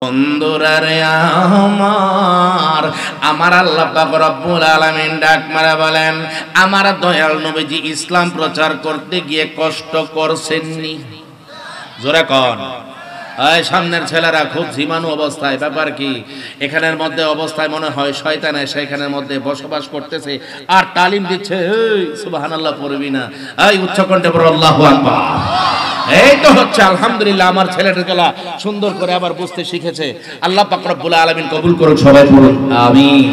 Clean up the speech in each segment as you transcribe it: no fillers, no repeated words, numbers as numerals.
বন্ধুরা রে আমার আল্লাহ পাক রব্বুল আলামিন ডাক মারা বলেন, আমার দয়াল নবীজি ইসলাম প্রচার করতে গিয়ে কষ্ট করছেননি? জোরে কোন? এই সামনের ছেলেরা খুব ঝিমানো অবস্থায়, ব্যাপার কি? এখানের মধ্যে অবস্থায় মনে হয় শয়তান এসে এখানের মধ্যে বসবাস করতেছে আর তালিম দিচ্ছে। এই সুবহানাল্লাহ পড়বি না? এই উচ্চ কণ্ঠে পড়ো আল্লাহু আকবার। এই তো হচ্ছে আলহামদুলিল্লাহ, আমার ছেলেটা গলা সুন্দর করে আবার বুঝতে শিখেছে। আল্লাহ পাক রব্বুল আলামিন কবুল করুন, সবাই বলুন আমিন।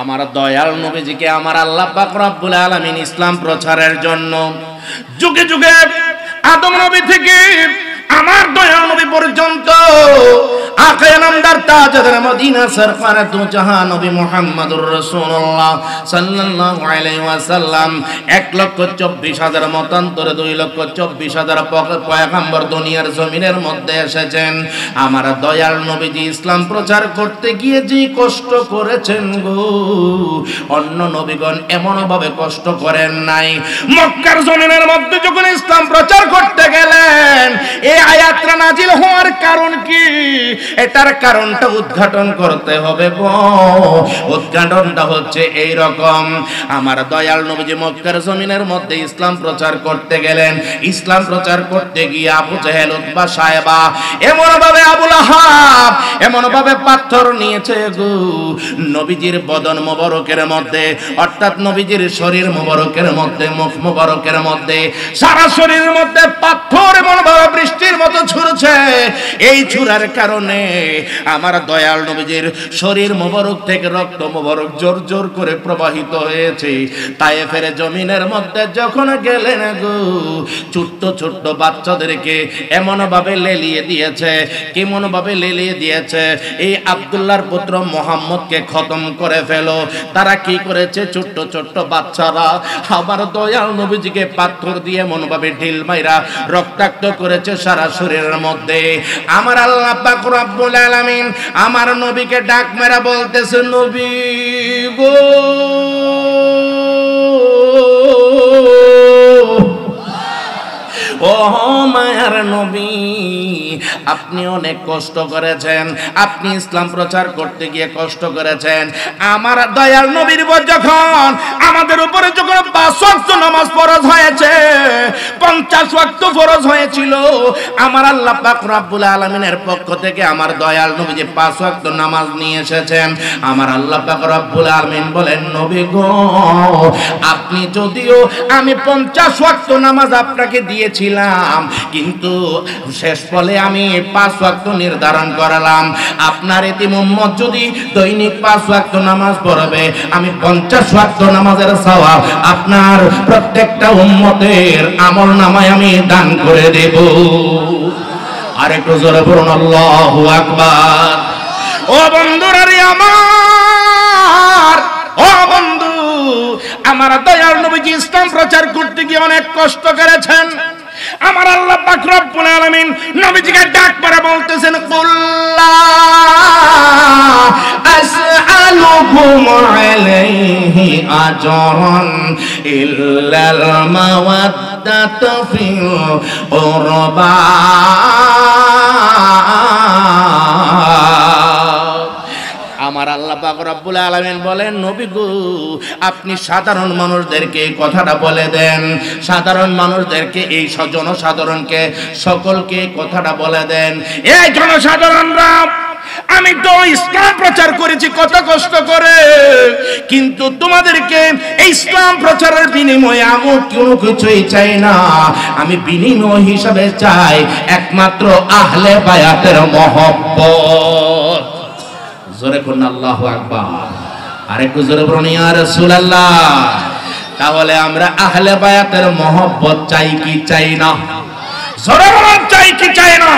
আমার দয়াল নবীজিকে আমার আল্লাহ পাক রব্বুল আলামিন ইসলাম প্রচারের জন্য যুগে যুগে আদম নবী থেকে আমার দয়াল নবী পর্যন্ত আকে নামদার তাজদার মদিনা সরকার দু জাহান নবী মুহাম্মদুর রাসূলুল্লাহ সাল্লাল্লাহু আলাইহি ওয়াসাল্লাম 1,24,000 মতান্তরে 2,24,000 পয়গম্বর দুনিয়ার জমিনের মধ্যে এসেছেন। আমার দয়াল নবীজি ইসলাম প্রচার করতে গিয়ে যে কষ্ট করেছেন গো, অন্য নবীগণ এমন ভাবে কষ্ট করেন নাই। মক্কার জমিনের মধ্যে যখন ইসলাম প্রচার করতে গেলেন, এই আয়াতটা নাজিল হওয়ার কারণ কি? এটার কারণটা উদ্ঘাটন করতে হবে গো। উদ্ঘাটনটা হচ্ছে এই রকম, আমার দয়াল নবীজি মক্কার জমিনের মধ্যে ইসলাম প্রচার করতে গেলেন। ইসলাম প্রচার করতে গিয়ে আবু জেহেল, উতবা, সায়বা এমন ভাবে, আবু লাহাব এমন ভাবে পাথর নিয়েছে গো, নবীজির বদন মোবারকের মধ্যে, অর্থাৎ নবীজির শরীর মোবারকের মধ্যে, মুখ মোবারকের মধ্যে, সারা শরীরের মধ্যে পাথর এমন ভাবে বৃষ্টির মতো ছুঁড়ছে। এই ছুঁড়ার কারণে আমার দয়াল নবীজির শরীর মোবারক থেকে রক্ত মোবারক জোর জোর করে প্রবাহিত হয়েছে। তায়েফের জমিনের মধ্যে যখন গেলেন গো, ছোট্ট ছোট্ট বাচ্চাদেরকে এমন ভাবে লেলিয়ে দিয়েছে। কেমন ভাবে লেলিয়ে দিয়েছে? এই আব্দুল্লাহর পুত্র মুহাম্মদকে খতম করে ফেলো। তারা কি করেছে? ছোট্ট ছোট্ট বাচ্চারা আমার দয়াল নবীজিকে পাথর দিয়ে এমন ভাবে ঢিল মাইরা রক্তাক্ত করেছে সারা শরীরের মধ্যে। আমার আল্লাহ পাক রব্বুল আলামিন আমার নবীকে ডাক মেরা বলতেছে, নবী গো, ও মায়ার নবী, আপনি অনেক কষ্ট করেছেন, আপনি ইসলাম প্রচার করতে গিয়ে কষ্ট করেছেন। আমার দয়াল নবীর উপর যখন, আমাদের উপরে যখন 5 ওয়াক্ত নামাজ ফরজ হয়েছে, 50 ওয়াক্ত ফরজ হয়েছিল, আমার আল্লাহ পাক রব্বুল আলামিনের পক্ষ থেকে আমার দয়াল নবী যে 5 ওয়াক্ত নামাজ নিয়ে এসেছেন। আমার আল্লাহ পাক রব্বুল আলামিন বলেন, নবী গো, আপনি যদিও আমি 50 ওয়াক্ত নামাজ আপনাকে দিয়েছি, কিন্তু শেষ ফলে আমি 5 ওয়াক্ত নির্ধারণ করলাম। আপনার এতিম উম্মত যদি দৈনিক 5 ওয়াক্ত নামাজ পড়বে, আমি 50 ওয়াক্ত নামাজের সওয়াব আপনার প্রত্যেকটা উম্মতের আমলনামায় আমি দান করে দেব। আরেকটু জোরে বলুন আল্লাহু আকবার। ও বন্ধুরা রে আমার, ও বন্ধু, আমার দয়াল নবীজি ইসলাম প্রচার করতে গিয়ে অনেক কষ্ট করেছেন। আমার আল্লাহ পাক রব্বুল আলামিন নবীজিকে ডাক করে বলতেছেন, কুল্লা আসআলুকুম আলাইহি আজরান ইল্লাল মাওয়াদ্দাতু ফিল কুরবা। আমার আল্লাহ পাক রব্বুল আলামিন বলেন, নবী গো, আপনি সাধারণ মানুষদেরকে এই কথাটা বলে দেন, সাধারণ মানুষদেরকে, এই জনসাধারণকে, সকলকে কথাটা বলে দেন। এই জনসাধারণরা, আমি তো ইসলাম প্রচার করেছি কত কষ্ট করে, কিন্তু তোমাদেরকে এই ইসলাম প্রচারের বিনিময়ে আমি কোনো কিছুই চাই না। আমি বিনিময় হিসাবে চাই একমাত্র আহলে বায়াতের মহব্বত। জোরে করুন আল্লাহু আকবার। আরেকটু জোরে বলুন ইয়া রাসূলুল্লাহ। তাহলে আমরা আহলে বায়াতের মহব্বত চাই কি চাই না? জোরে বলুন, চাই কি চাই না?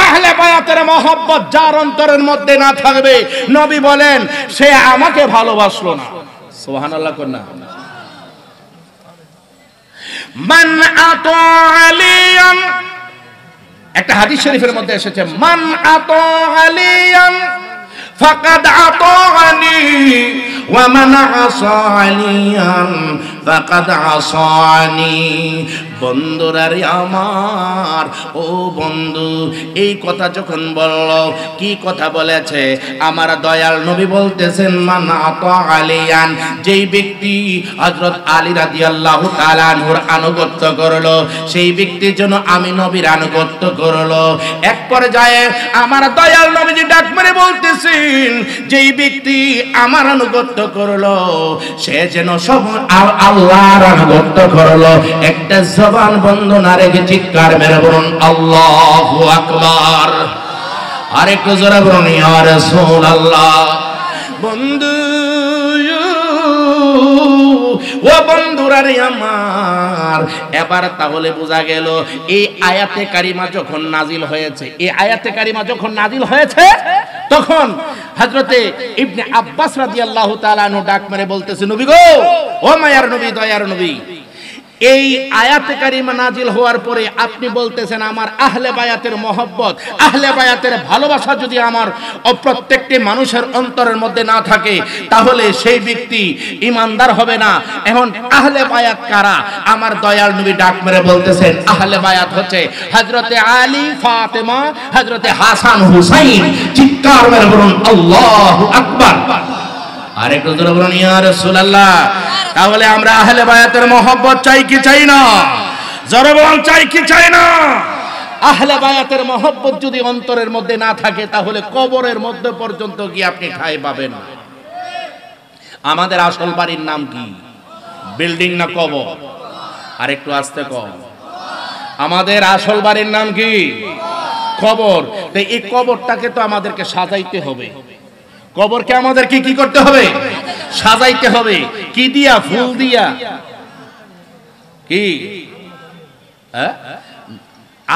আহলে বায়াতের মহব্বত যার অন্তরের মধ্যে না থাকবে, নবী বলেন সে আমাকে ভালোবাসলো না। সুবহানাল্লাহ করুন না। মান আতা আলিয়ান, একটা হাদিস শরীফের মধ্যে এসেছে, মান আতা আলিয়ান ফাকাদ আতাআনি ওয়া মান আসা আলিয়ান ফাকাদ আসানি। বন্ধুরারে আমার, ও বন্ধু, এই কথা যখন বলল, কি কথা বলেছে? আমার দয়াল নবী বলতেছেন, মান আতা আলিয়ান, যেই ব্যক্তি হযরত আলী রাদিয়াল্লাহু তাআলা আনহুর আনুগত্য করলো, সেই ব্যক্তির জন্য আমি নবীর আনুগত্য করলো। এক পর্যায়ে আমার দয়াল নবীজি ডাক মেরে বলতেছেন, যেই ব্যক্তি আমার আনুগত্য করলো, সে যেন সব আল্লাহর আনুগত্য করলো। একটা জবান বন্ধ না রেখে চিৎকার মেরে বলুন আল্লাহু আকবার। আরেকটু জোরে বলুন ইয়া রাসূলুল্লাহ। বন্ধু, ও বন্ধুরারে আমার, এবার তাহলে বোঝা গেল এই আয়াতে কারিমা যখন নাজিল হয়েছে, এই আয়াতে কারিমা যখন নাজিল হয়েছে, তখন হযরতে ইবনে আব্বাস রাদিয়াল্লাহু তাআলা আনহু ডাক মেরে বলতেছে, নবী গো, ও মায়ার নবী, দয়ার নবী, এই আয়াতে কারিমা নাজিল হওয়ার পরে আপনি বলতেছেন আমার আহলে বায়াতের মহব্বত, আহলে বায়াতের ভালোবাসা যদি আমার প্রত্যেকটি মানুষের অন্তরের মধ্যে না থাকে, তাহলে সেই ব্যক্তি ঈমানদার হবে না। এখন আহলে বায়াত কারা? আমার দয়াল নবী ডাক মেরে বলতেছেন, আহলে বায়াত হচ্ছে হযরতে আলী, ফাতেমা, হযরতে হাসান, হুসাইন। চিৎকার মেরে বলুন আল্লাহু আকবার। আরেকটু জোরে বলুন ইয়া রাসূলুল্লাহ। তাহলে আমরা আহলে বায়াতের মহব্বত চাই কি চাই না? জোরে বলুন, চাই কি চাই না? আহলে বায়াতের মহব্বত যদি অন্তরের মধ্যে না থাকে, তাহলে কবরের মধ্যে পর্যন্ত কি আপনি ঠাঁই পাবেন? আমাদের আসল বাড়ির নাম কি? বিল্ডিং না কবর? আরেকটু আস্তে কও। আমাদের আসল বাড়ির নাম কি? কবর। তো এই কবরটাকে তো আমাদেরকে সাজাইতে হবে। কবরকে আমাদেরকে কি করতে হবে? সাজাইতে হবে। কি দিয়া? ফুল দিয়া? কি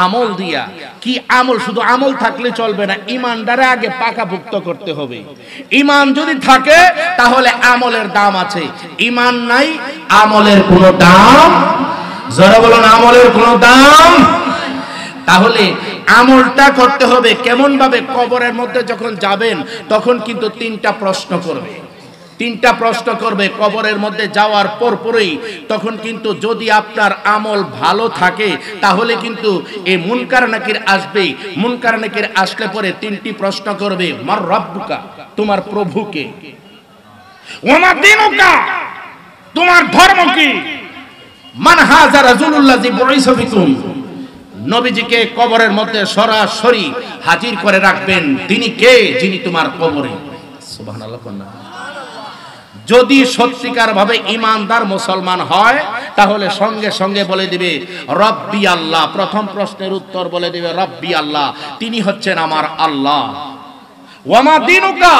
আমল দিয়া? কি আমল? শুধু আমল থাকলে চলবে না, ঈমানটারে আগে পাকাপোক্ত করতে হবে। ঈমান যদি থাকে তাহলে আমলের দাম আছে, ঈমান নাই আমলের কোনো দাম। যারা বলেন আমলের কোনো দাম। তাহলে আমলটা করতে হবে কেমন ভাবে? কবরের মধ্যে যখন যাবেন তখন কিন্তু তিনটা প্রশ্ন করবে, তিনটা প্রশ্ন করবে কবরের মধ্যে যাওয়ার পরপরই। তখন কিন্তু যদি আপনার আমল ভালো থাকে তাহলে কিন্তু এই মুনকার নাকির আসবে। মুনকার নাকির আসলে পরে তিনটি প্রশ্ন করবে, মার রাব্বুকা, তোমার প্রভুকে, ওমা দীনুকা, তোমার ধর্ম কি, মান হাযা রাসূলুল্লাযী বুইসা ফিকুম, নবীজিকে কবরের মধ্যে সরাসরি হাজির করে রাখবেন। তিনি কে? যিনি তোমার কবরে। সুবহানাল্লাহ। যদি সত্যিকার ভাবে ঈমানদার মুসলমান হয় তাহলে সঙ্গে সঙ্গে বলে দিবে রব্বি আল্লাহ। প্রথম প্রশ্নের উত্তর বলে দিবে রব্বি আল্লাহ, তিনি হচ্ছেন আমার আল্লাহ। ওয়ামা দীনুকা,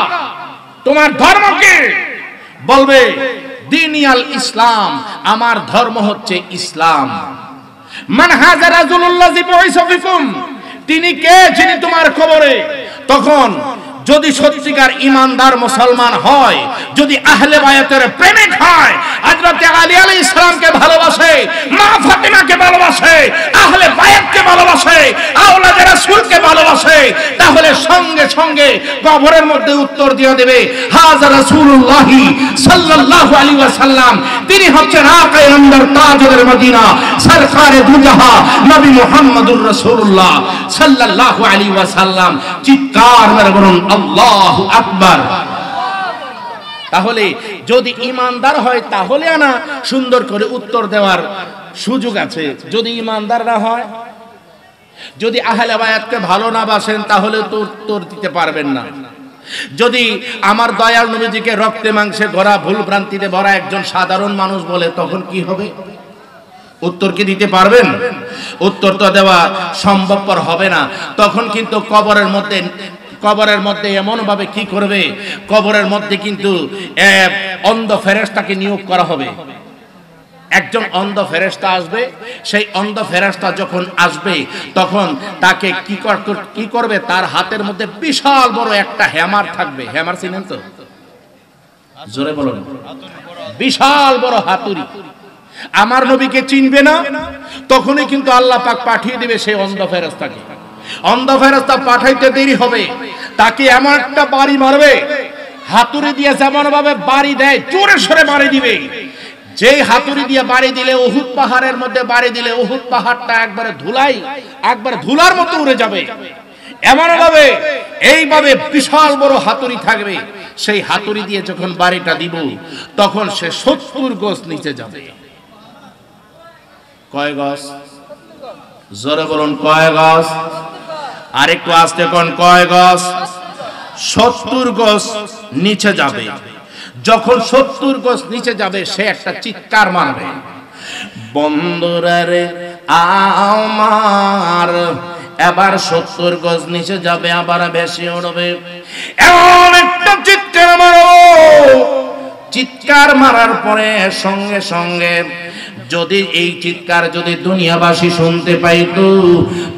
তোমার ধর্ম কি? বলবে দীনিয়াল ইসলাম, আমার ধর্ম হচ্ছে ইসলাম। মান হাযা রাসূলুল্লাযী বুইসা ফিকুম, তিনি কে? যিনি তোমার কবরে। তখন যদি সত্যিকার ঈমানদার মুসলমান হয়, যদি আহলে বায়াতের প্রেমিক হয়, হযরত আলী আলাইহিস সালামকে ভালোবাসে, মা ফাতিমাকে ভালোবাসে, আহলে বায়াতকে ভালোবাসে, আওলাদে রাসূলকে ভালোবাসে, তাহলে সঙ্গে সঙ্গে কবরের মধ্যে উত্তর দিয়ে দেবে হাযা রাসূলুল্লাহ সাল্লাল্লাহু আলাইহি ওয়াসাল্লাম, তিনি হচ্ছেন আকায়ে আম্বার তাজুল মদিনা, সরকারে দুজাহা নবী মুহাম্মদুর রাসূলুল্লাহ সাল্লাল্লাহু আলাইহি ওয়াসাল্লাম। চিৎকার মেরে বলুন আল্লাহু আকবার। তাহলে যদি ঈমানদার হয় তাহলে আনা সুন্দর করে উত্তর দেওয়ার সুযোগ আছে। যদি ঈমানদার না হয়, যদি আহলে বায়াতকে ভালো না বাসেন তাহলে তো উত্তর দিতে পারবেন না। যদি আমার দয়াল নবীজিকে রক্তে মাংসে গড়া, ভুল ভ্রান্তিতে ভরা একজন সাধারণ মানুষ বলে, তখন কি হবে? উত্তর কি দিতে পারবেন? উত্তর তো দেওয়া সম্ভবপর হবে না। তখন কিন্তু কবরের মধ্যে এমন ভাবে কি করবে, কবরের মধ্যে কিন্তু অন্ধ ফেরেশতাকে নিয়োগ করা হবে। একজন অন্ধ ফেরেশতা আসবে। সেই অন্ধ ফেরেশতা যখন আসবে তখন তাকে কি করবে, তার হাতের মধ্যে বিশাল বড় একটা হ্যামার থাকবে। হ্যামার চিনেন তো? জোরে বলুন। বিশাল বড় হাতুড়ি। আমার নবীকে চিনবে না, তখনই কিন্তু আল্লাহ পাক পাঠিয়ে দিবে সেই অন্ধ ফেরেশতাকে। অন্ধ ফেরেশতা পাঠাইতে দেরি হবে, তাকে এমন একটা বাড়ি মারবে, হাতুড়ি দিয়ে যেমন ভাবে বাড়ি দেয় জোরে সরে বাড়ি দিবে, যেই হাতুড়ি দিয়ে বাড়ি দিলে উহুদ পাহাড়ের মধ্যে বাড়ি দিলে উহুদ পাহাড়টা একবারে ধুলার মতো উড়ে যাবে। এমন ভাবে এইভাবে বিশাল বড় হাতুড়ি থাকবে, সেই হাতুড়ি দিয়ে যখন বাড়িটা দিব তখন সে 70 গজ নিচে যাবে। কয় গজ? জোরে বলুন কয় গজ? আরেকটু আস্তে কোন কয় গজ? 70 গজ নিচে যাবে। যখন 70 গজ নিচে যাবে সে একটা চিৎকার মারবে, বন্ধুরা রে আমার, এবার 70 গজ নিচে যাবে, আবার বেশি উঠবে, এমন একটা চিৎকার মারো। চিৎকার মারার পরে সঙ্গে সঙ্গে যদি এই চিৎকার যদি দুনিয়াবাসী শুনতে পাইতো,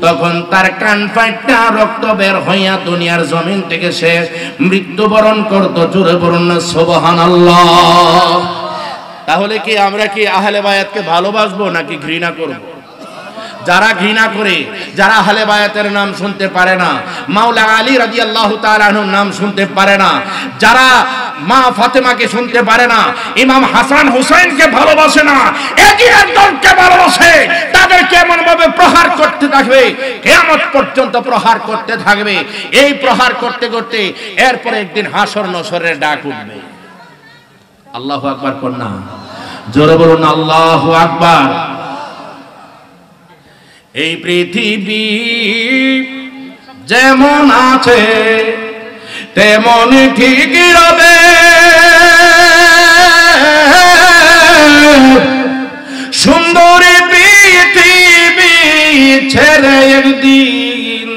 তখন তার কান ফাইটা রক্ত বের হইয়া দুনিয়ার জমিন থেকে সে মৃত্যুবরণ করত। জোরে বলুন না সুবহানাল্লাহ। তাহলে কি আমরা কি আহলে বায়াতকে ভালোবাসবো নাকি ঘৃণা করব? যারা ঘৃণা করে, যারা আহলে বায়াতের নাম শুনতে পারে না, মাওলা আলী রাদিয়াল্লাহু তাআলা আনহুর নাম শুনতে পারে না, যারা মা ফাতেমাকে শুনতে পারে না, ইমাম হাসান হুসাইনকে ভালোবাসে না, এজিদের দলকে ভালোবাসে, তাদেরকে এমন ভাবে প্রহার করতে থাকবে, কিয়ামত পর্যন্ত প্রহার করতে থাকবে। এই প্রহার করতে করতে এরপরে একদিন হাসর নসরের ডাক উঠবে। আল্লাহু আকবার কন্যা, জোরে বলুন আল্লাহু আকবার। এই পৃথিবী যেমন আছে তেমন ঠিক রবে, সুন্দরী পৃথিবী ছেড়ে একদিন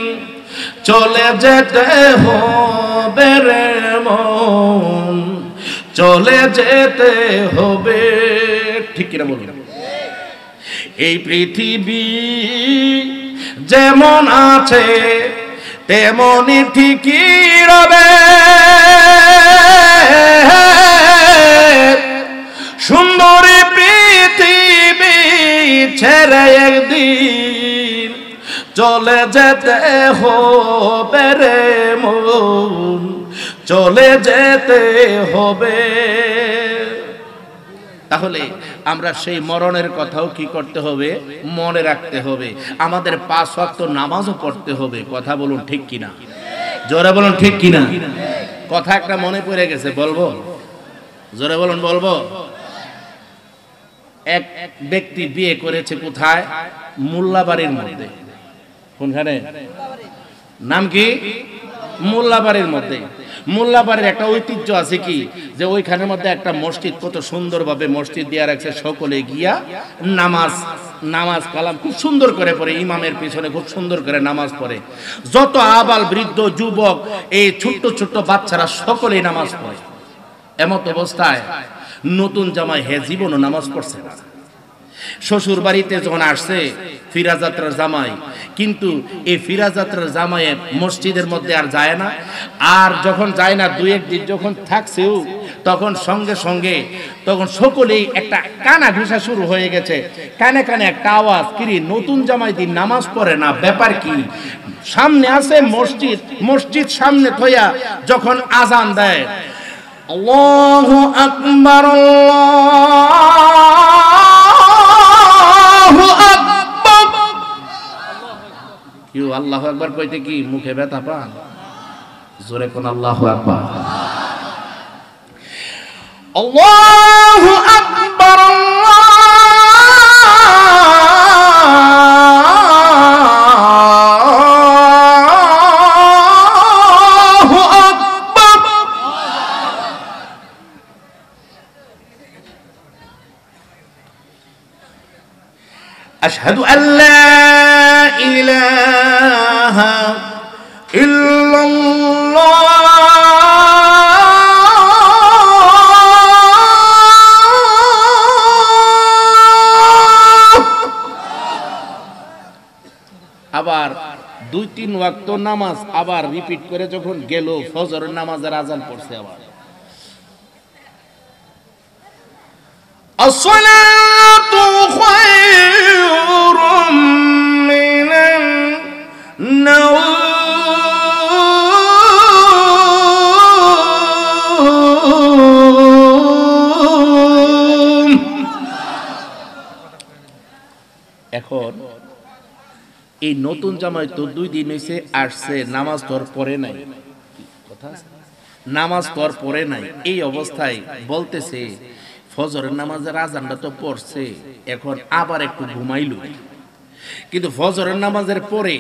চলে যেতে হবে রে মন, চলে যেতে হবে। ঠিক কিনা বলুন? এই পৃথিবী যেমন আছে তেমনই ঠিকই রবে, সুন্দরী পৃথিবী ছেড়ে একদিন চলে যেতে হবে রে মন, চলে যেতে হবে। তাহলে আমরা সেই মরণের কথাও কি করতে হবে? মনে রাখতে হবে। আমাদের 5 ওয়াক্ত নামাজও পড়তে হবে। কথা বলুন ঠিক কিনা? জোরে বলুন ঠিক কিনা? কথা একটা মনে পড়ে গেছে, বলবো? জোরে বলুন বলবো? এক ব্যক্তি বিয়ে করেছে কোথায়? মোল্লাবাড়ির মধ্যে। কোনখানে? নাম কি? মোল্লাবাড়ির মধ্যে। মোল্লাবাড়ির একটা ঐতিহ্য আছে কি, যে ওইখানের মধ্যে একটা মসজিদ, কত সুন্দরভাবে মসজিদ দিয়ে রাখছে, সকলে গিয়া নামাজ কালাম খুব সুন্দর করে পড়ে, ইমামের পিছনে খুব সুন্দর করে নামাজ পড়ে। যত আবাল বৃদ্ধ যুবক, এই ছোট্ট ছোট্ট বাচ্চারা সকলেই নামাজ পড়ে। এমত অবস্থায় নতুন জামাই হে জীবনও নামাজ পড়ছে না। শ্বশুর বাড়িতে যখন আসছে ফিরাযাত্রার জামাই, কিন্তু এই ফিরাযাত্রার জামাইয়ের মসজিদের মধ্যে আর যায় না। আর যখন যায় না, 2-1 দিন যখন থাকছেও, তখন সঙ্গে সঙ্গে তখন সকলেই একটা কানা ঘুষা শুরু হয়ে গেছে। কানে কানে একটা আওয়াজ, কিরে নতুন জামাই দিন নামাজ পড়ে না, ব্যাপার কি? সামনে আছে মসজিদ, মসজিদ সামনে থইয়া যখন আজান দেয়, আল্লাহু আকবার আল্লাহু আকবার, কি আল্লাহু আকবার কইতে কি মুখে ব্যথা পান? জোরে কোন আল্লাহু আকবার। আল্লাহু আকবার আল্লাহু আকবার। আশহাদু আল্লা ইলাহা ইল্লাল্লাহ আবার 2-3 ওয়াক্ত নামাজ আবার রিপিট করে যখন গেল, ফজরের নামাজের আজান পড়ছে আবার। আসসালাতু খায়রুম মিনান নাওম। এই নতুন জামাই তো 2 দিন হইছে আসছে, নামাজ তোর পড়ে নাই, কথা নামাজ তোর পড়ে নাই। এই অবস্থায় বলতেছে ফজরের নামাজের আজানটা তো পড়ছে, এখন আবার একটু ঘুমাইল। কিন্তু ফজরের নামাজের পরে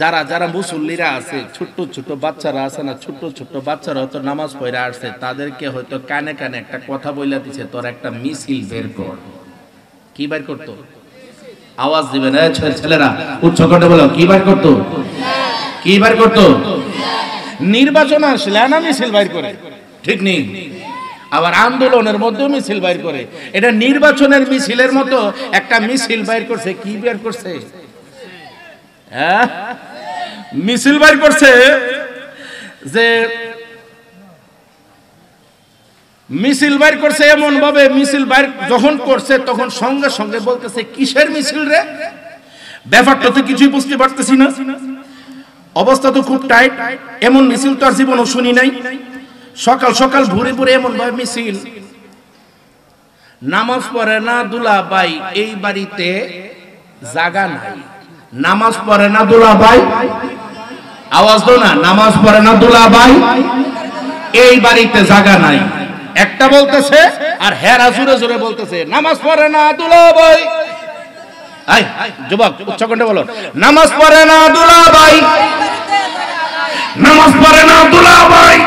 যারা যারা মুসল্লিরা আছে, ছোট্ট ছোট্ট বাচ্চারা আছে না, ছোট্ট ছোট্ট বাচ্চারা তো নামাজ পড়ে আসছে, তাদেরকে হয়তো কানে কানে একটা কথা বইলা দিছে, তোর একটা মিছিল বের কর। কি বের করতো? আওয়াজ দিবেন ছেলেরা, উচ্চ করে বলো, কি বের করতো? কি বের করতো? নির্বাচন আসলে না মিছিল বাইর করে, ঠিক নেই? আবার আন্দোলনের মধ্যে মিছিল বাইর করে। এটা নির্বাচনের মিছিলের মতো একটা মিছিল বাইর করছে। কি বের করছে? হ্যাঁ, মিছিল বাইর করছে। যে মিছিল বাইর করছে এমন ভাবে, মিছিল বাইর যখন করছে তখন সঙ্গে সঙ্গে বলতেছে কিসের মিছিল রে? ব্যাপারটা তো কিছুই বুঝতে পারতেছি না, অবস্থা তো খুব টাইট, এমন মিছিল তো আর জীবনও শুনি নাই। সকাল সকাল ভোরে ভোরে এমন ভাবে মিছিল। নামাজ পড়ে না দুলাভাই, এই বাড়িতে জায়গা নাই। নামাজ পড়ে না দুলাভাই, আওয়াজ দাও না, নামাজ পড়ে না দুলাভাই, এই বাড়িতে জায়গা নাই। একটা বলতেছে আর হেরা জোরে জোরে বলতেছে নামাজ পড়ে না দুলাভাই। আই যুবক উচ্চ কণ্ঠে বলো, নামাজ পড়ে না দুলাভাই, নামাজ পড়ে না দুলাভাই।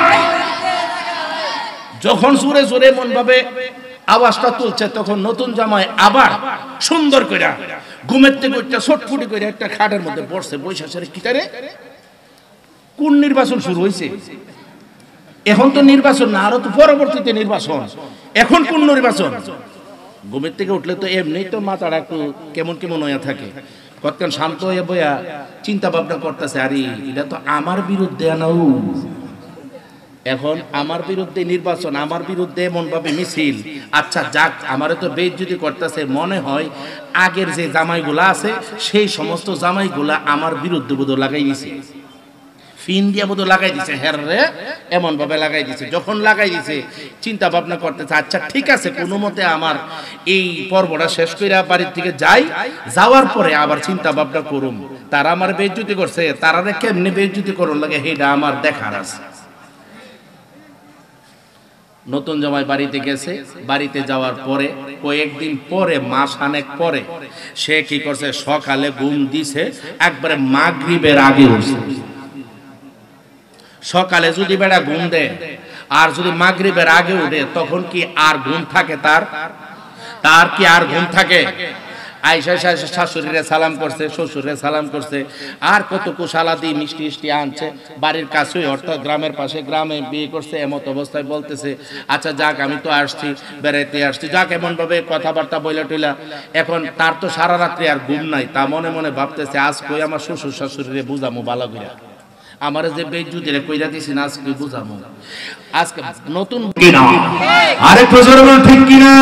যখন জোরে জোরে মন ভাবে আওয়াজটা তুলছে, তখন নতুন জামাই আবার সুন্দর করে ঘুমের থেকে উঠে ছটফুটি করে একটা খাটের মধ্যে বসছে, বৈশাখের কিটারে কোন নির্বাচন শুরু হয়েছে? এখন তো নির্বাচন না, আরো তো পরবর্তীতে নির্বাচন। এখন কোন নির্বাচন? ঘুমের থেকে উঠলে তো এমনি তো মাথাটা একটু কেমন কেমন হয়ে থাকে। কতক্ষণ শান্ত হয়ে বইয়া চিন্তা ভাবনা করতেছে, আরে এটা তো আমার বিরুদ্ধে আনাও, এখন আমার বিরুদ্ধে নির্বাচন, আমার বিরুদ্ধে এমন ভাবে মিছিল। আচ্ছা যাক, আমারে তো বেইজ্জতি করতেছে, মনে হয় আগের যে জামাইগুলা আছে সেই সমস্ত জামাইগুলা আমার বিরুদ্ধে বোধ লাগাই দিছে, ফিন দিয়া বোধ লাগাই দিছে, হের রে এমন ভাবে লাগাই দিছে। যখন লাগাই দিছে চিন্তা ভাবনা করতেছে, আচ্ছা ঠিক আছে, কোনো মতে আমার এই পর্বটা শেষ করে বাড়ির থেকে যাই, যাওয়ার পরে আবার চিন্তা ভাবনা করুম। তারা আমার বেইজ্জতি করছে, তারা কেমনি বেইজ্জতি করুন লাগে সেটা আমার দেখার আছে। নতুন জামাই বাড়িতে গেছে, বাড়িতে যাওয়ার পরে কয়েকদিন পরে, মাস খানেক পরে সে কি করছে, সকালে ঘুম দিছে একবারে মাগরিবের আগে উঠছে। সকালে যদি বেড়া ঘুম দেয় আর যদি মাগরিবের আগে উঠে, তখন কি আর ঘুম থাকে? তার কি আর ঘুম থাকে? আইসা শাশুড়িরে সালাম করছে, শ্বশুরে সালাম করছে, আর কত কুশালাদি মিষ্টি মিষ্টি আনছে। বাড়ির কাছে অর্থাৎ গ্রামের পাশে, গ্রামে বিয়ে করছে। এমত অবস্থায় বলতেছে, আচ্ছা যাক, আমি তো আসছি, বেড়াইতে আসছি, যাক এমন ভাবে কথাবার্তা বইলা টইলা। এখন তার তো সারা রাত্রি আর ঘুম নাই, তা মনে মনে ভাবতেছে আজ কই আমার শ্বশুর শাশুড়িরে বুঝামো ভালো করে, আমার যে বেইজ্জতিরে কইরা দিছি না আজকে বুঝামো। আজকে নতুন কিনা আরে প্রজন্ম ঠিক কিনা?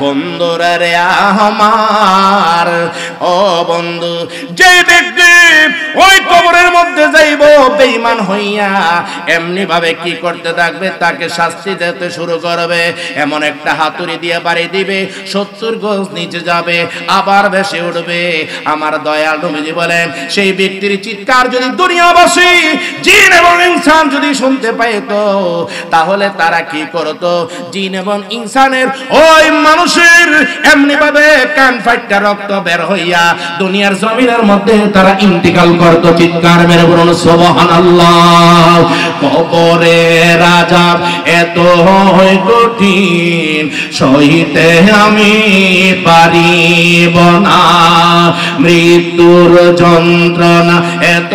বন্ধুরা রে আমার, ও বন্ধু, যে ব্যক্তি ওই কবরের মধ্যে যাইব বেঈমান হইয়া, এমনি ভাবে কি করতে থাকবে, তাকে শাস্তি দিতে শুরু করবে। এমন একটা হাতুড়ি দিয়ে বাড়ি দিবে, 70 গজ নিচে যাবে, আবার ভেসে উঠবে। আমার দয়াল নবীজি বলেন, সেই ব্যক্তির চিৎকার যদি দুনিয়াবাসী জিন এবং ইনসান যদি শুনতে পাইতো, তাহলে তারা কি করতো? জিন এবং ইনসানের ওই মানুষের এমনি ভাবে কান ফাইটটা রক্ত বের হইয়া দুনিয়ার জমিনের মধ্যে তারা ইন্তিকাল করত। চিৎকার মেরে বলুন সুবহানাল্লাহ। কবরের আযাব এত কঠিন, সইতে আমি পারিব না। মৃত্যুর যন্ত্রণা এত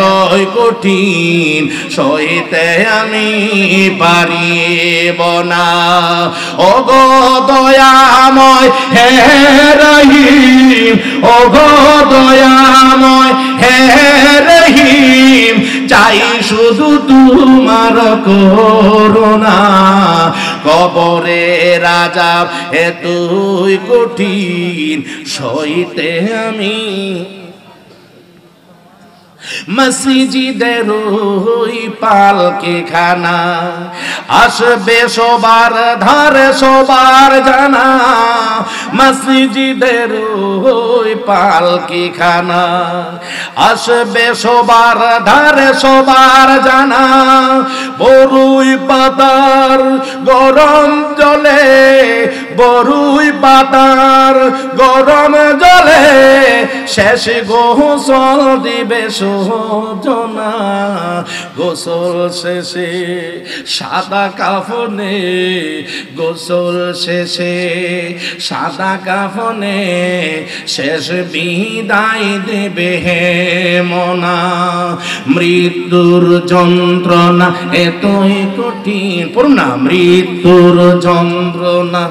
কঠিন, সইতে আমি পারিব না। ও গো দয়াময় হে রহিম, ও গো দয়াময় হে রহিম, চাই শুধু তোমার করুণা। কবরের আযাব এতই কঠিন, সইতে আমি। মসজিদের ওই পালকি খানা আসবে সবার ধারে সবার জানা, মসজিদের ওই পালকি খানা আসবে সবার ধারে সবার জানা। বরুই পাতার গরম জলে, বরুই পাতার গরম জলে শেষ গোসল দিবে সোজনা, গোসল শেষে সাদা কাফনে, গোসল শেষে সাদা কাফনে শেষ বিদায় দেবে হে মনা। মৃত্যুর যন্ত্রণা এতই কঠিন, পড়ুন না, মৃত্যুর যন্ত্রণা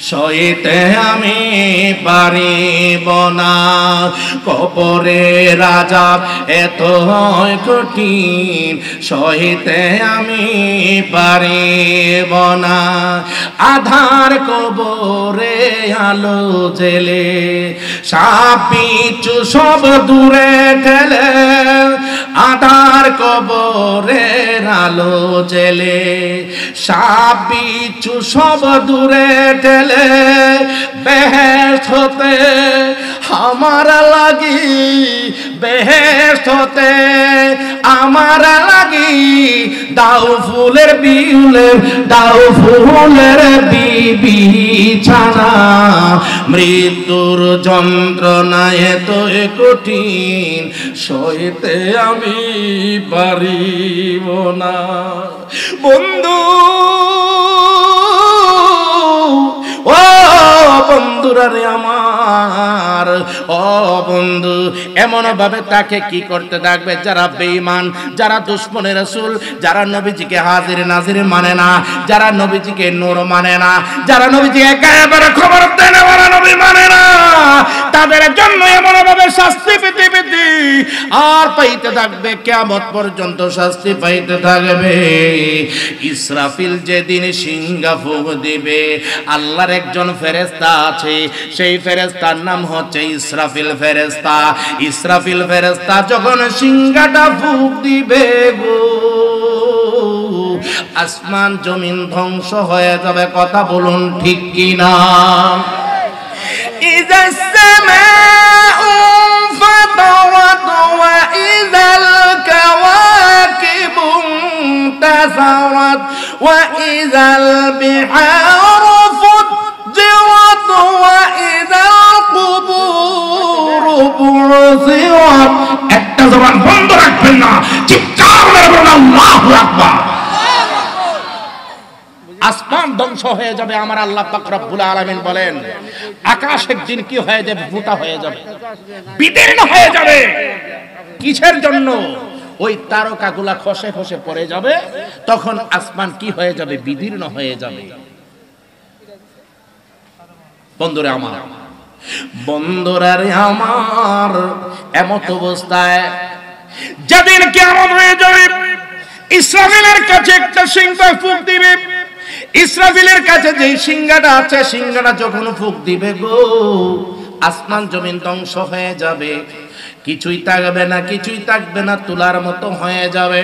সইতে আমি পারিব না, কবরের আযাব এত কঠিন সইতে আমি পারিব না। আধার কবরে আলো জেলে সাপ বিচ্ছু সব দূরে ঠেলে, আধার কবরের আলো জেলে সাপ বিচ্ছু সব দূরে ঠেলে, বেহেশত হতে আমার লাগি, বেহেশত হতে আমার লাগি দাও ফুলের বিউলের, দাও ফুলের বিবিছানা। মৃত্যুর যন্ত্রণা এত কঠিন সইতে আমি পারিব না। বন্ধু ও বন্ধুরা রে আমার, ও বন্ধু, এমন ভাবে তাকে কি করতে থাকবে যারা বেঈমান, যারা দুশমনে রাসূল, যারা নবীজিকে হাজির নাজির মানে না, যারা নবীজিকে নূর মানে না, যারা নবীজিকে গায়েবের খবর দেয় না, ওরা নবী মানে না, তাদের জন্য এমন ভাবে শাস্তি পেতে পেতে আর পাইতে থাকবে, কিয়ামত পর্যন্ত শাস্তি পাইতে থাকবে। ইসরাফিল যেদিন সিংহা ফুঁক দিবে, আল্লাহর একজন ফেরেশতা আছে, সেই ফেরেশতার নাম হচ্ছে ইসরাফিল ফেরেশতা। ইসরাফিল ফেরেশতা যখন সিংহাটা ফুঁক দিবে গো, আসমান জমিন ধ্বংস হয়ে যাবে। কথা বলুন ঠিক কি না? ইযাস সামাউ ফাতারাত ওয়া ইযাল কাওয়াকিবু ইনতাসারাত ওয়া ইযাল বিহারু ফুজ্জিরাত ওয়া ইযাল কুবুরু বু'সিরাত। একটা জবান বন্ধ রাখবেন না, চিৎকার করে বলুন আল্লাহু আকবার। আসমান ধ্বংস হয়ে যাবে। আমার আল্লাহ পাক রব্বুল আলামিন বলেন, আকাশ একদিন কি হয়ে যাবে? ফুটা হয়ে যাবে, বিদীর্ণ হয়ে যাবে। কিসের জন্য? ওই তারকাগুলা খসে খসে পড়ে যাবে, তখন আসমান কি হয়ে যাবে? বিদীর্ণ হয়ে যাবে। বন্ধুরা আমার, বন্ধুরা রে আমার, এমত অবস্থায় যেদিন কিয়ামত হয়ে যাবে, ইসরাফিলের কাছে একটা সিংহা ফুঁক দিবে। ইসরাফিলের কাছে যে সিংহাটা আছে, সিংহাটা যখন ফুঁক দিবে গো, আসমান জমিন ধ্বংস হয়ে যাবে, কিছুই থাকবে না, কিছুই থাকবে না, তুলার মতো হয়ে যাবে।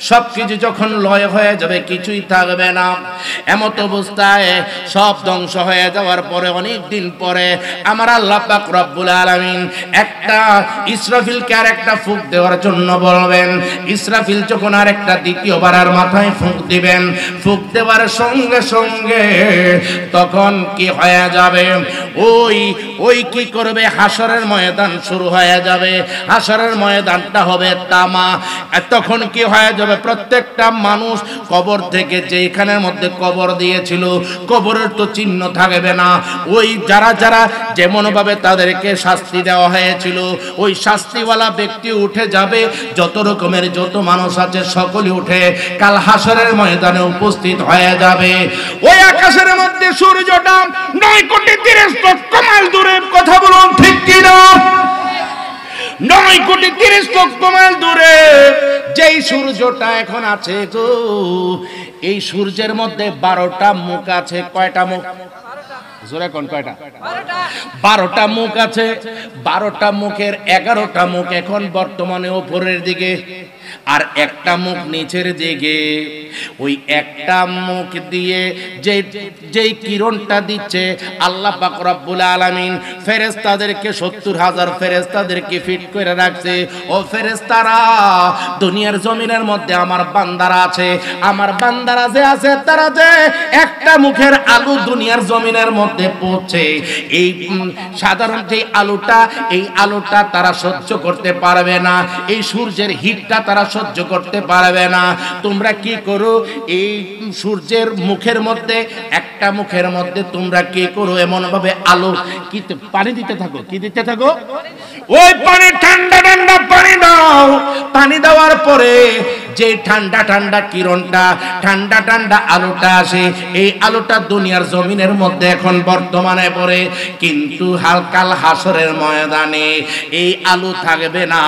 সবকিছু যখন লয় হয়ে যাবে, কিছুই থাকবে না। এমত অবস্থায় সব ধ্বংস হয়ে যাওয়ার পরে অনেক দিন পরে আমার আল্লাহ পাক রব্বুল আলামিন একটা ইসরাফিলকে আর একটা ফুঁক দেওয়ার জন্য বলবেন। ইসরাফিল যখন আর একটা দ্বিতীয়বার আর মাথায় ফুঁক দিবেন, ফুঁক দেওয়ার সঙ্গে সঙ্গে তখন কি হয়ে যাবে? ওই কি করবে? হাসরের ময়দান শুরু হয়ে যাবে। হাসরের ময়দানটা হবে তামা। তখন কি হয়ে যাবে? প্রত্যেকটা মানুষ কবর থেকে, যেখানের মধ্যে কবর দিয়েছিল, কবরের তো চিহ্ন থাকবে না। ওই যারা যারা যেমন ভাবে তাদেরকে শাস্তি দেওয়া হয়েছিল, ওই শাস্তিওয়ালা ব্যক্তি উঠে যাবে। যত রকমের যত মানুষ আছে সকলে উঠে কাল হাসরের ময়দানে উপস্থিত হয়ে যাবে। ওই আকাশের মধ্যে সূর্যটা 9,30,00,000 মাইল দূরে। কথা বলুন ঠিক কি না? 9,30,00,000 মাইল দূরে যেই সূর্যটা এখন আছে গো, এই সূর্যের মধ্যে 12টা মুখ আছে। কয়টা মুখ? জোরে কোন কয়টা? 12টা মুখ আছে। 12টা মুখের 11টা মুখ এখন বর্তমানে উপরের দিকে, আর একটা মুখ নিচের দিকে। ওই একটা মুখ দিয়ে যেই কিরণটা দিচ্ছে আল্লাহ পাক রব্বুল আলামিন ফেরেশতাদেরকে 70,000 ফেরেশতাদেরকে ফিট করে রাখছে। ও ফেরেশতারা, দুনিয়ার জমিনের মধ্যে আমার বান্দারা আছে, আমার বান্দারা যে আছে তারা যে একটা মুখের আলো দুনিয়ার জমিনের মধ্যে পৌঁছে, এই সাধারণ যে আলোটা, এই আলোটা তারা সহ্য করতে পারবে না, এই সূর্যের হিটটা তারা সহ্য করতে পারবে না। তোমরা কি করো, এই সূর্যের মুখের মধ্যে, একটা মুখের মধ্যে তোমরা কি করো, এমন ভাবে আলো কি পানি দিতে থাকো। কি দিতে থাকো? ওই পানি ঠান্ডা ঠান্ডা পানি দাও। পানি দেওয়ার পরে যে ঠান্ডা ঠান্ডা কিরণটা, ঠান্ডা ঠান্ডা আলোটা আসে, এই আলোটা দুনিয়ার জমিনের মধ্যে এখন বর্তমানে পড়ে। কিন্তু হালকাল হাসরের ময়দানে এই আলো থাকবে না,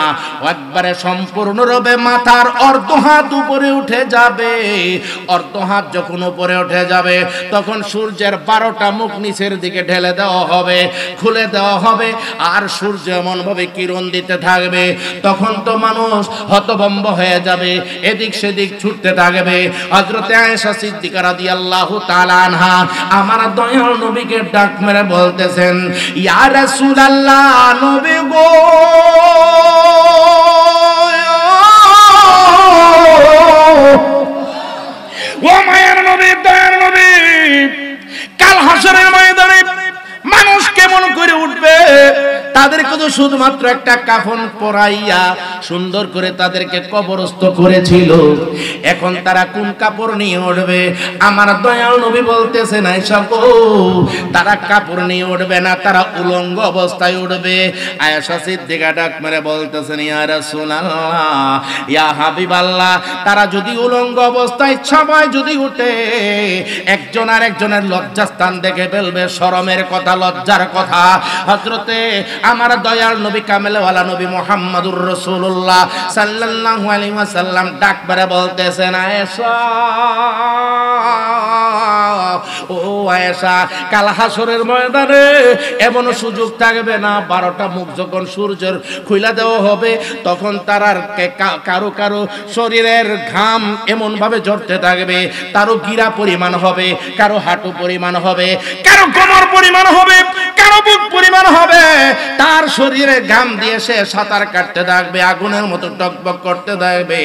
একবারে সম্পূর্ণরূপে মাথার অর্ধ হাত উপরে উঠে যাবে। অর্ধ হাত যখন উপরে উঠে যাবে তখন সূর্যের 12টা মুখ নিচের দিকে ঢেলে দেওয়া হবে, খুলে দেওয়া হবে, আর সূর্য এমন ভাবে কিরণ দিতে থাকবে। তখন তো মানুষ হতভম্ব হয়ে যাবে, এদিক সেদিক ছুটতে থাকবে। হযরতে আয়েশা সিদ্দিকা রাদিয়াল্লাহু তাআলা আনহা আমার দয়াল নবীকে ডাক মেরে বলতেছেন, ইয়া রাসূলুল্লাহ, নবী গো, ও মায়ের নবী, দয়ার নবী, কাল হাসরের ময়দানে মানুষ কেমন করে উঠবে? তাদেরকে তো শুধুমাত্র একটা কাফন পরাইয়া সুন্দর করে তাদেরকে কবরস্থ করেছিল, এখন তারা কোন কাপড় নিয়ে উঠবে? আমার দয়াল নবী বলতেছেন, আয়েশা গো, তারা কাপড় নিয়ে উঠবে না, তারা উলঙ্গ অবস্থায় উঠবে। আয়েশা সিদ্দিকা ডাক মেরে বলতেছেন, ইয়া রাসূলুল্লাহ, ইয়া হাবিবাল্লাহ, তারা যদি উলঙ্গ অবস্থায় সবাই যদি উঠে, একজন আর একজনের লজ্জাস্থান দেখে ফেলবে, শরমের কথা, লজ্জার কথা। হযরতে আমার দয়াল নবী, কামেলওয়ালা নবী মুহাম্মদুর রাসূলুল্লাহ সাল্লাল্লাহু আলাইহি ওয়াসাল্লাম ডাক মেরে বলতেছেন, আয়েশা, ও আয়েশা, কাল হাসরের ময়দানে এমন সুযোগ থাকবে না, 12টা মুখ যখন সূর্যের খুইলা দেওয়া হবে তখন তারার কারো কারো শরীরের ঘাম এমন ভাবে ঝরতে থাকবে, তারও গিরা পরিমাণ হবে, কারো হাঁটু পরিমাণ হবে, কারো কোমর পরিমাণ হবে, কারো বুক পরিমাণ হবে। তার শরীরে ঘাম দিয়ে সে সাঁতার কাটতে থাকবে, আগুনের মতো টকবক করতে থাকবে।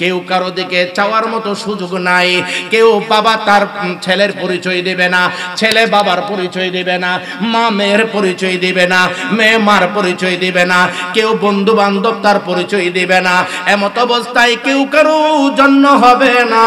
কেউ কারো দিকে চাওয়ার মতো সুযোগ নাই। কেউ বাবা তার ছেলের পরিচয় দিবে না, ছেলে বাবার পরিচয় দিবে না, মা মেয়ের পরিচয় দিবে না, মেয়ে মার পরিচয় দিবে না, কেউ বন্ধু বান্ধব তার পরিচয় দিবে না। এমত অবস্থায় কেউ কারো জন্য হবে না,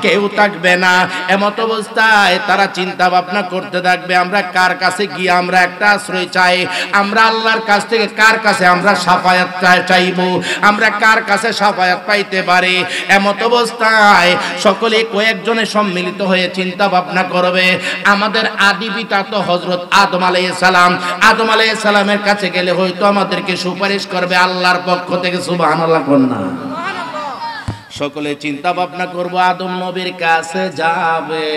কেউ থাকবে না। এমত অবস্থায় তারা চিন্তা ভাবনা করতে থাকবে, আমরা কার কাছে গিয়ে আমরা একটা আশ্রয় চাই, আমরা আল্লাহর কাছ থেকে কার কাছে আমরা শাফায়াত চাইবো, আমরা কার কাছে শাফায়াত পাইতে পারি। এমত অবস্থায় সকলে কয়েকজনে সম্মিলিত হয়ে চিন্তা ভাবনা করবে। আমাদের আদি পিতা তো হযরত আদম আলাইহিস সালাম, আদম আলাইহিস সালামের কাছে গেলে হয়তো আমাদেরকে সুপারিশ করবে আল্লাহর পক্ষ থেকে। সুবহানাল্লাহ কন্যা সকলে চিন্তা ভাবনা করব, আদম নবীর কাছে যাবে।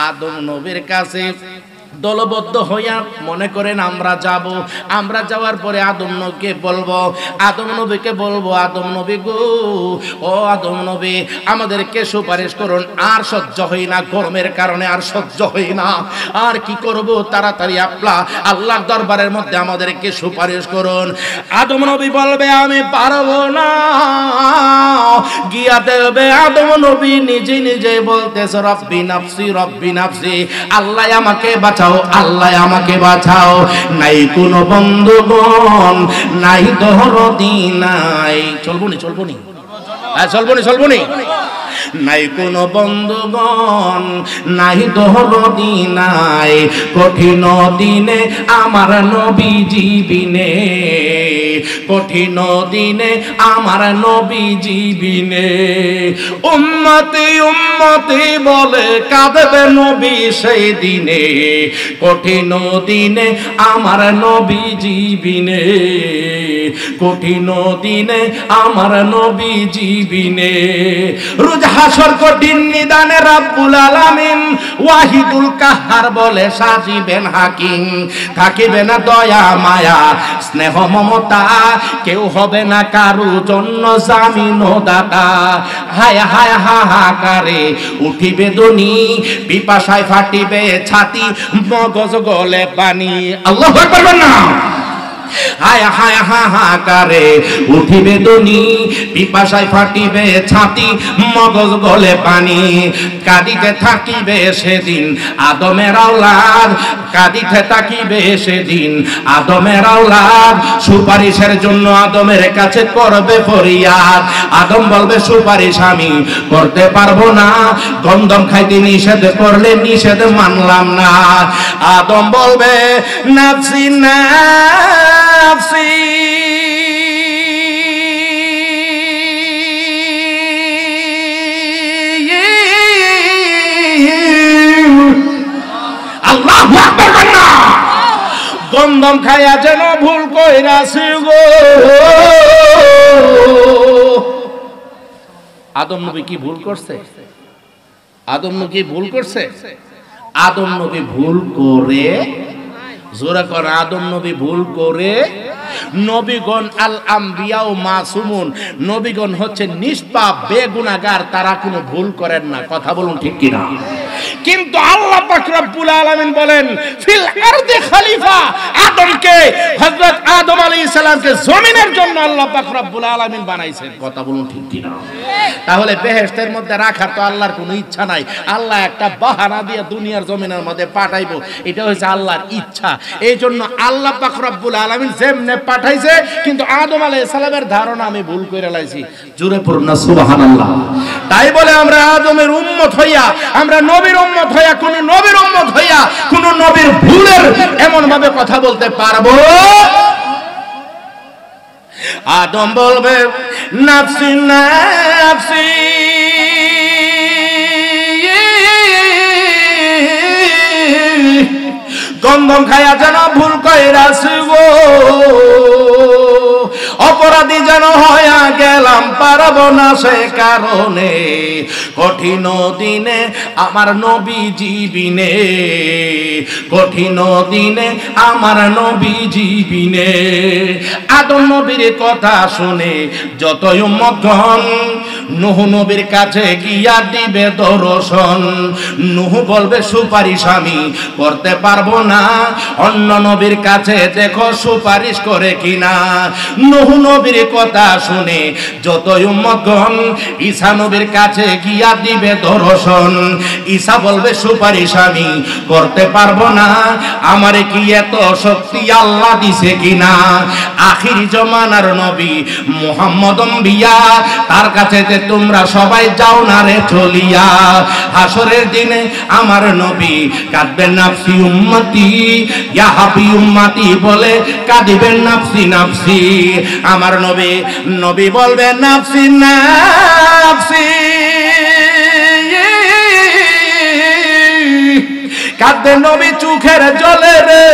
আদম নবীর কাছে দলবদ্ধ হইয়া মনে করেন আমরা যাব। আমরা যাওয়ার পরে আদম নবীকে বলবো, আদম নবীকে বলবো, আদম নবী গো, ও আদম নবী, আমাদেরকে সুপারিশ করুন। আর সহ্য হই না, গরমের কারণে আর সহ্য হই না, আর কি করব, তাড়াতাড়ি আল্লাহর দরবারের মধ্যে আমাদেরকে সুপারিশ করুন। আদম নবী বলবে, আমি পারবো না। গিয়া দেবে আদম নবী নিজে নিজে বলতেছে, রব্বি নাফসি, রব্বি নাফসি, আল্লাহ আমাকে বাঁচাও, আল্লাহ আমাকে বাঁচাও। নাই কোনো বন্ধুগণ, নাই দরদি নাই, চলবনি চলবনি চলবনি চলবনি, নাই কোনো বন্ধুগণ, নাই দরদি নাই, কঠিন দিনে আমার নবীজি বিনে, কঠিন দিনে আমার নবীজি বিনে। উম্মতি উম্মতি বলে কাঁদবে নবী সেই দিনে, কঠিন দিনে আমার নবীজি বিনে, কঠিন দিনে আমার নবীজি বিনে। রোজ হাসর কঠিন নিদানে রব্বুল আলামিন ওয়াহিদুল কাহ্হার বলে সাজিবেন হাকিম। থাকিবে না দয়া মায়া স্নেহ মমতা, কেউ হবে না কারু জন্য জামিন ও দাতা। হায় হায় হাহাকারে উঠিবে ধ্বনি, পিপাসায় ফাটিবে ছাতি, মগজ গলে পানি। আল্লাহু আকবার বলেন না। হায় হায় হাহাকারে উঠিবে ধ্বনি, পিপাসায় ফাটিবে ছাতি, মগজ গলে পানি। কাঁদিতে থাকিবে সেদিন আদমের আওলাদ, কাঁদিতে থাকিবে সেদিন আদমের আওলাদ। সুপারিশের জন্য আদমের কাছে করবে ফরিয়াদ। আদম বলবে সুপারিশ আমি করতে পারবো না, গন্ধম খাইতে নিষেধ করলে নিষেধ মানলাম না। আদম বলবে নাফসি নাফসি, আল্লাহু আকবার না। গন্ধম খাইয়া যেন ভুল কইরাছি গো। আদম নবী কি ভুল করছে? আদম নবী ভুল করছে? আদম নবী ভুল করে, জোরে কর, আদম নবী ভুল করে। নবীগণ আল আম্বিয়া ও মাসুমুন, নবীগণ হচ্ছে নিষ্পাপ বেগুনাহগার, তারা কোনো ভুল করেন না। কথা বলুন ঠিক কিনা? কিন্তু আল্লাহ পাক রব্বুল আলামিন বলেন ফিল আরদি খলিফা, আদমকে, হযরত আদম আলাইহিস সালামকে জমিনের জন্য আল্লাহ পাক রব্বুল আলামিন বানাইছেন। কথা বলুন ঠিক কিনা? তাহলে বেহেশতের মধ্যে রাখার তো আল্লাহর কোনো ইচ্ছা নাই। আল্লাহ একটা বাহানা দিয়ে দুনিয়ার জমিনের মধ্যে পাঠাইবো, এটা হচ্ছে আল্লাহর ইচ্ছা। এই জন্য আল্লাহ পাক রব্বুল আলামিন যেমনে পাঠাইছে, কিন্তু আদম আলাইহিস সালামের ধারণা আমি ভুল করে লাইছি। জোরে পড়ুন না সুবহানাল্লাহ। তাই বলে আমরা আদমের উম্মত হইয়া, আমরা নবীর উম্মত হইয়া, কোন নবীর উম্মত হইয়া কোন নবীর ভুলের এমন ভাবে কথা বলতে পারবো? আদম বলবে নাফসি নাফসি, গন্ধম খায়া যেন ভুল কইরাছি গো। অপরাধী যেন হইয়া গেলাম, পারবো না সে কারণে। কঠিন দিনে আমার নবীজি বিনে, কঠিন দিনে আমার নবীজি বিনে। আদম নবীর কথা শুনে যতই উম্মতগণ নূহ নবীর কাছে গিয়া দিবে দর্শন। নূহ বলবে সুপারিশ আমি করতে পারবো না, অন্য নবীর কাছে দেখো সুপারিশ করে কিনা। নূহ নবীর কথা শুনে যতই উম্মতগণ ঈসা নবীর কাছে গিয়া দিবে দর্শন। ঈসা বলবে সুপারিশ আমি করতে পারবো না, আমারে কি এত শক্তি আল্লাহ দিছে কিনা। আখির জমানার নবী মুহাম্মদ আম্বিয়া, তার কাছে তোমরা সবাই যাও না রে চলিয়া। হাসরের দিনে আমার নবী কাঁদবেন নাফসি উম্মতি ইয়া হাবি উম্মতি বলে কাঁদিবেন নাফসি নাফসি। আমার নবী, নবী বলবেন নাফসি নাফসি, কাঁদবে নবী চোখের জলে রে।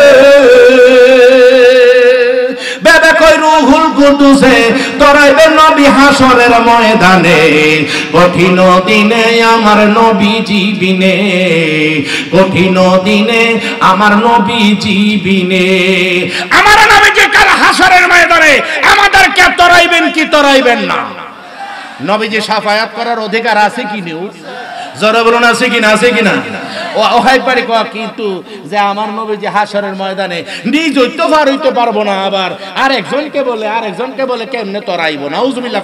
বেবে কই রুহুল কুদুসে তরাইবে নবী হাসরের ময়দানে। কঠিন দিনে আমার নবীজি বিনে, কঠিন দিনে আমার নবীজি বিনে। আমার নবীজি কাল হাসরের ময়দানে আমাদেরকে তরাইবেন কি তরাইবেন না? নবীজি শাফায়াত করার অধিকার আছে কি নেই? জোরে বলুন আছে কি না? আছে কি না? ও হাই পারি কয়, কিন্তু যে আমার নবী যে হাসরের ময়দানে নিজ হইতে হইতে পারবো না, আবার আরেকজনকে বলে কেমনে তরাইবো? নাউজুবিল্লাহ।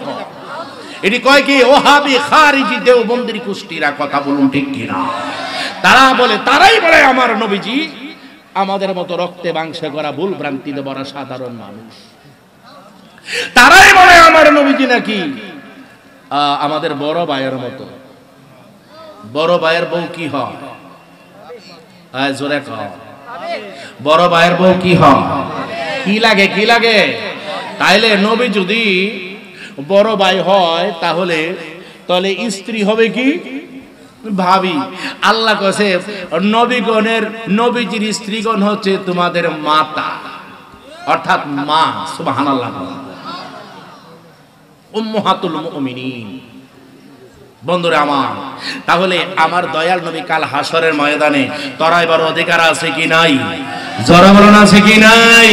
এটি কয় কি ওহাবি খারিজি দেওবন্দির কুষ্টিরা। কথা বলুন ঠিক কিনা? তারাই বলে আমার নবীজি আমাদের মতো রক্তে মাংসে করা ভুল ভ্রান্তিতে ভরা সাধারণ মানুষ। তারাই বলে আমার নবীজি নাকি আমাদের বড় ভাইয়ের মতো। বড় ভাইয়ের বউ কি হয়? জোরে কও। বড় ভাইয়ের বউ কি হয়? কি লাগে? কি লাগে? তাইলে নবী যদি বড় ভাই হয় তাহলে স্ত্রী হবে কি? ভাবি। আল্লাহ কইছে নবীগণের, নবীজির স্ত্রীগণ হচ্ছে তোমাদের মাতা, অর্থাৎ মা। সুবহানাল্লাহ। উম্মাহাতুল মুমিনিন। বন্ধুরা আমার, তাহলে আমার দয়াল নবী কাল হাসরের ময়দানে তরাইবার অধিকার আছে কি নাই? জোরে বলুন আছে কি নাই?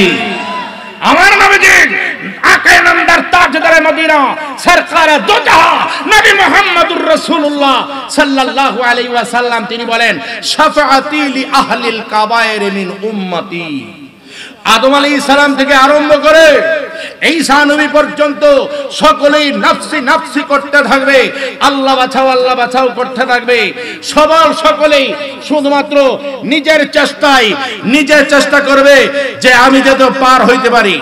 আমার নবীজি আকায়ে নামদার তাজদারে মদিনা সরকারে দো জাহান নবী মুহাম্মদুর রাসূলুল্লাহ সাল্লাল্লাহু আলাইহি ওয়াসাল্লাম তিনি বলেন, শাফাআতি লি আহলিল কাবায়ের মিন উম্মতি। আদম আলাইহিস সালাম থেকে আরম্ভ করে ঈসা নবী পর্যন্ত সকলেই নফসি নফসি করতে থাকবে, আল্লাহ বাঁচাও করতে থাকবে। সকলেই শুধুমাত্র নিজের চেষ্টা করবে যে আমি যাতে পার হইতে পারি।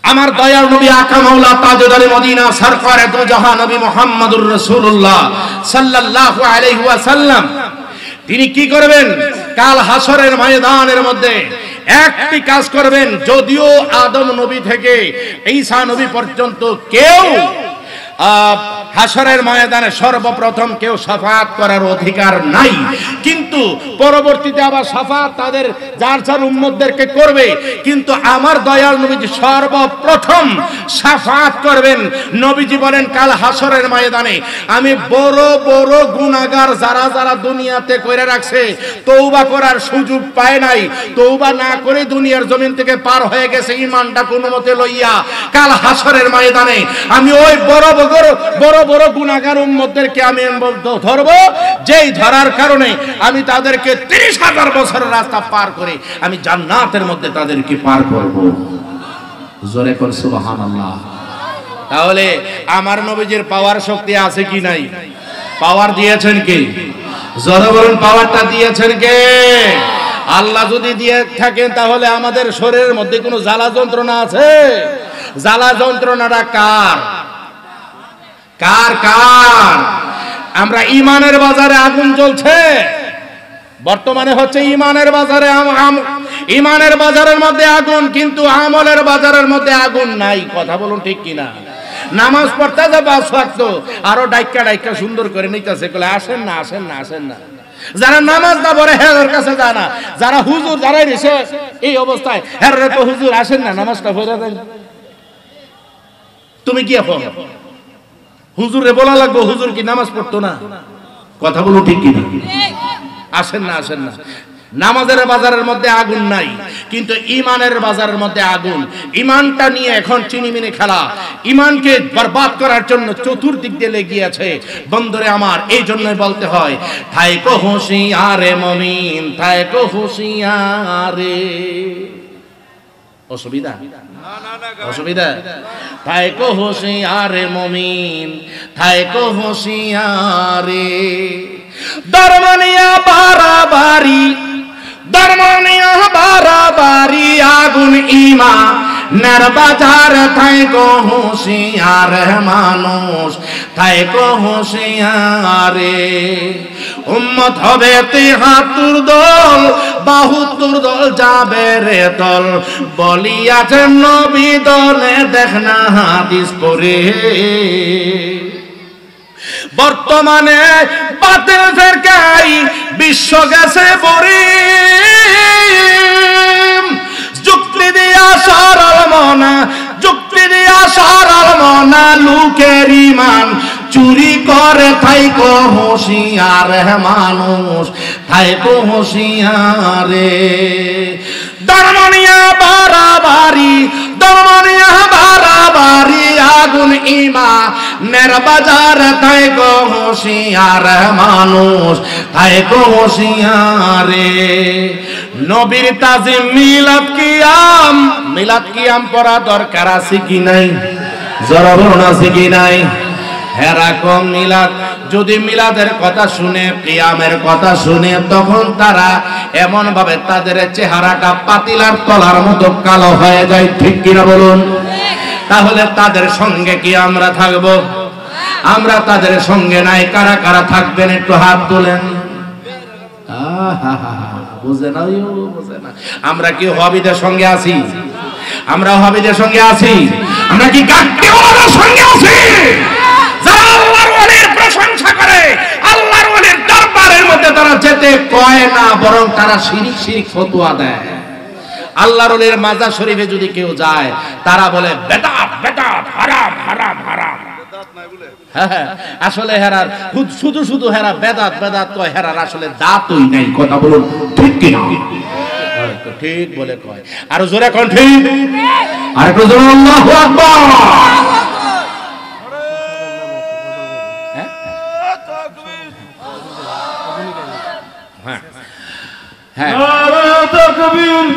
আমার দয়াল নবী আকা মাওলা তাজদারে মদিনা সরকারে দো জাহান নবী মুহাম্মদুর রাসূলুল্লাহ সাল্লাল্লাহু আলাইহি ওয়াসাল্লাম তিনি কি করবেন? কাল হাসরের ময়দানের মধ্যে একটি কাজ করবেন। যদিও আদম নবী থেকে ঈসা নবী পর্যন্ত কেউ হাসরের ময়দানে সর্বপ্রথম কেউ শাফাআত করার অধিকার নাই, কিন্তু পরবর্তীতে আবার শাফাআত তাদের যার উম্মতদেরকে করবে। কিন্তু আমার দয়াল নবীজি সর্বপ্রথম শাফাআত করবেন। নবীজি বলেন কাল হাসরের ময়দানে আমি বড় বড় গুনাহগার যারা দুনিয়াতে কইরা রাখছে, তওবা করার সুযোগ পায় নাই, তওবা না করে দুনিয়ার জমিন থেকে পার হয়ে গেছে ঈমানটা কোনোমতে লইয়া, কাল হাসরের ময়দানে আমি ওই বড় বড় গুনাহগার উম্মতদেরকে আমি ধরবো, যেই ধরার কারণে আমি তাদেরকে ৩০,০০০ বছরের রাস্তা পার করে আমি জান্নাতের মধ্যে তাদেরকে পার করব। জোরে কর সুবহানাল্লাহ। তাহলে আমার নবীজির পাওয়ার শক্তি আছে কি নাই? পাওয়ার দিয়েছেন কে? জোরে বলুন, পাওয়ারটা দিয়েছেন কে? আল্লাহ যদি দিয়ে থাকেন তাহলে আমাদের শরীরের মধ্যে কোনো জ্বালা যন্ত্রণা আছে? জ্বালা যন্ত্রণাটা কার? আমরা ঈমানের বাজারে আগুন জ্বলছে বর্তমানে, হচ্ছে ঈমানের বাজারে ঈমানের বাজারের মধ্যে আগুন, কিন্তু আমলের বাজারের মধ্যে আগুন নাই। কথা বলুন ঠিক কিনা? নামাজ পড়তে যাবে ৫ ওয়াক্ত, আরো ডাইকা সুন্দর করে নিতেছে, বলে আসেন না। যারা নামাজ না পড়ে হের কাছে যায় না, যারা হুজুর যারাই রয়েছে এই অবস্থায়, হের তো হুজুর আসেন না, নামাজটা পড়ে দেন। তুমি কি এখন হুজুরে বলা লাগবে হুজুর কি নামাজ পড়তো না? কথা বলো ঠিক কিনা? আসেন না। নামাজের বাজারের মধ্যে আগুন নাই, কিন্তু ঈমানের বাজারের মধ্যে আগুন। ঈমানটা নিয়ে এখন চিনিমিনি খেলা, ঈমানকে বরবাদ করার জন্য চতুর্দিক দিয়ে লেগে আছে। বন্ধুরে আমার, এই জন্যই বলতে হয় থাইকো হুঁশিয়ারে মুমিন, থাইকো হুঁশিয়ারে। অসুবিধা? থাইকো হুঁশিয়ারে মুমিন, থাইকো হুঁশিয়ারে। দরমানিয়া বারাবারি আগুন ঈমানের বাজার, থাইকো হুঁশিয়ার মানুষ, থাইকো হুঁশিয়ারে। উম্মত হবে ৭৩ দল, ৭২ দল যাবে রে দল, বলিয়াছেন নবী দলে, দেখ না হাদিস পড়ে। বর্তমানে বাতিল ফেরকাই বিশ্ব গেছে পড়ে, যুক্তি দিয়া সরল মনা লোকের ঈমান চুরি করে। থাইকো হুঁশিয়ার মানুষ, থাইকো হুঁশিয়ারে। দরমানিয়া বারাবারি আগুন ঈমানের বাজার, থাইকো হুঁশিয়ার মানুষ, থাইকো হুঁশিয়ারে। নবীর তাজিম মিলাদ কিয়াম পড়া দরকার আছে কি নাই? জোরে বলুন আছে কি নাই? এরকম মিলাদ, যদি মিলাদের কথা শুনে, কিয়ামের কথা শুনে, তখন তারা এমন ভাবে তাদের চেহারাটা পাতিলার তলার মতো কালো হয়ে যায়। ঠিক কিনা বলুন? তাহলে তাদের সঙ্গে কি আমরা থাকব? আমরা তাদের সঙ্গে নাই। কারা কারা থাকবেন একটু হাত তোলেন। বুঝে না? আমরা কি ওয়াহাবিদের সঙ্গে আছি? আমরা ওয়াহাবিদের সঙ্গে আছি? আমরা কি গাদ্দারদের সঙ্গে আছি? যারা আল্লাহর ওয়ালির প্রশংসা করে, আল্লাহর ওয়ালির দরবারের মধ্যে তারা যেতে কয় না, বরং তারা শিরিক ফতোয়া দেয়। আল্লাহর ওলির মাজার শরীফে যদি কেউ যায় তারা বলে বেদাত বেদাত, হারাম হারাম হারাম। আসলে হেরার শুধু শুধু হেরা বেদাত বেদাত কয়, হেরার আসলে দাঁতই নাই। কথা বলুন ঠিক কি না? ঠিক বলে কয়। আর জোরে কোন ঠিক? আর একটু জোরে আল্লাহু আকবার। হ্যাঁ হ্যাঁ, নারে তাকবীর,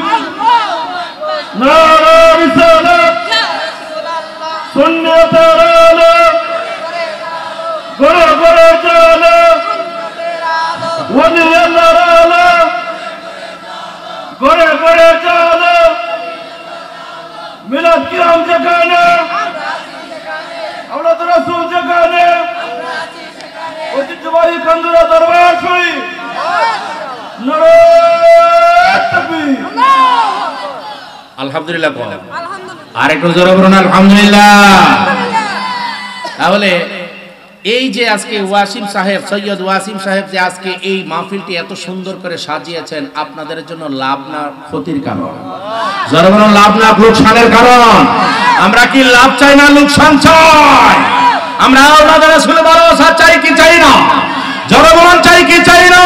নারে রিসালাত, সুন্নাতের আলো ঘরে ঘরে চলে, ওলি আল্লাহর আলো ঘরে ঘরে চলে। মিলাদ কিরাম যেখানে, আওলাদ রাসূল যেখানে, ঐতিহ্যবাহী কান্দুরা দরবার শরীফ, নারে তাকবীর, আলহামদুলিল্লাহ। আরেকটু জোরে বলুন আলহামদুলিল্লাহ। তাহলে এই যে আজকে ওয়াসিম সাহেব, সৈয়দ ওয়াসিম সাহেব যে আজকে এই মাহফিলটি এত সুন্দর করে সাজিয়েছেন, আপনাদের জন্য লাভ না ক্ষতির কারণ? জোরে বলুন লাভ না লোকসানের কারণ? আমরা কি লাভ চাই না লোকসান চাই? আমরা আল্লাহর রাসূলের ভালোবাসা চাই কি চাই না? জোরে বলুন চাই কি চাই না?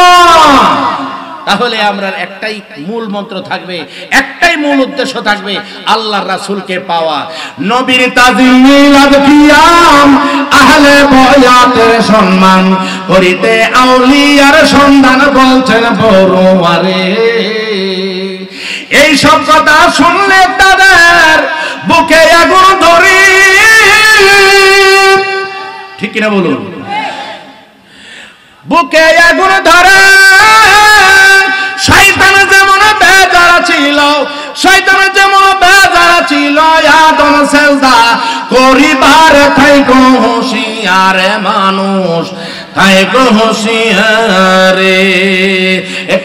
তাহলে আমরা একটাই মূল মন্ত্র থাকবে, একটাই মূল উদ্দেশ্য থাকবে, আল্লাহর রাসূলকে পাওয়া। নবীর তাজিম মিলাদ কিয়াম, আহলে বয়াতের সম্মান করিতে আউলিয়ার সন্ধান বলছেন বড়ুয়ারে। এই সব কথা শুনলে তাদের বুকে আগুন ধরে, ঠিক কিনা বলুন? বুকে আগুন ধরে। শয়তান যেমন বেজার ছিল, শয়তান যেমন বেজার ছিল, আদম সেজদা করিবার থাইকো হুঁশিয়ার মানুষ, থাইকো হুঁশিয়ারে। একটু